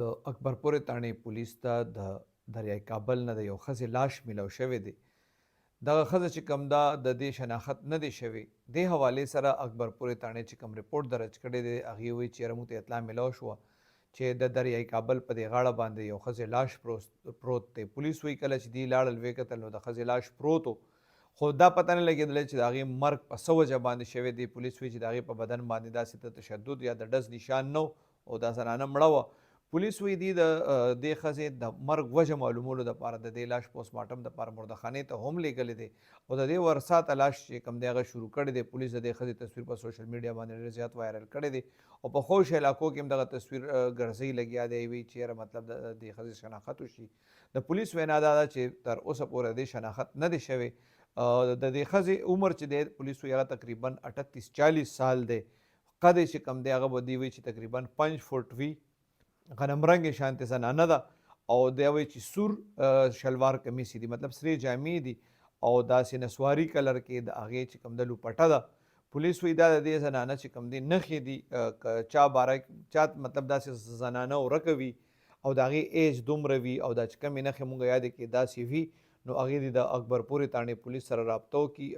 د اکبرپورې تاڼې پولیس ته د دریای کابل نه د یو ښځې لاش میلاو شوی دی. دغه ښځه چې کوم ده د دې شناخت نه دی شوی. دې حوالې سره اکبرپورې تاڼې چې کوم رپورټ درج کړی دی هغې وایي چې یاره موږ ته اطلاع میلاو شوه چې د دریای کابل په دې غاړه باندې یو ښځې لاش پروت دی. پولیس وایي کله چې دوی لاړل ویې کتل نو د ښځې لاش پروت و، خو دا پته نه لګېدلی چې د هغې مرګ په څه وجه باندې شوی دی. پولیس وایي چې د هغې په بدن باندې داسې د تشدد یا د ډز نشان نه او دا زنانه مړه وه. پولیس وایي دوی د دې ښځې د مرګ وجه معلومولو دپاره د دې لاش پوسټمارټم دپاره مردخانې ته هم لیږلی دی او د دې ورساته لاش چې کوم دی هغه شروع کړی دی. پولیس د دې ښځې تصویر په سوشل میډیا باندې ډېر زیات وایرل کړی دی او په خوش علاقو کې هم دغه تصویر ګرځۍ لګیا دی. وایي چې یاره مطلب د دې ښځې شناخت وشي. د پولیس وینا دا ده چې تر اوسه پورې د دې شناخت نه دی شوی. د دې ښځې عمر چې دی پولیس وایي هغه تقریبا 38-40 سال دی. قد یې چې کوم دی هغه به دوی وایي چې تقریبا 5 فوټ وي. غنم رنګې شانتې زنانه ده او دی وایي چې سور شلوار کمیس دي، مطلب سرې جامې دي او داسې نسواري کلر کې د هغې چې کوم ده لوپټه ده. پولیس وایي دا د دې زنانه چې کوم دی نښې دي که چا باره چا مطلب داسې زنانه ورکه وي او د هغې ایج دومره وي او دا چې کومې نښې مونږ یادې کړې داسې وي نو هغې دې د اکبرپورې تاڼې پولیس سره رابطه وکړي.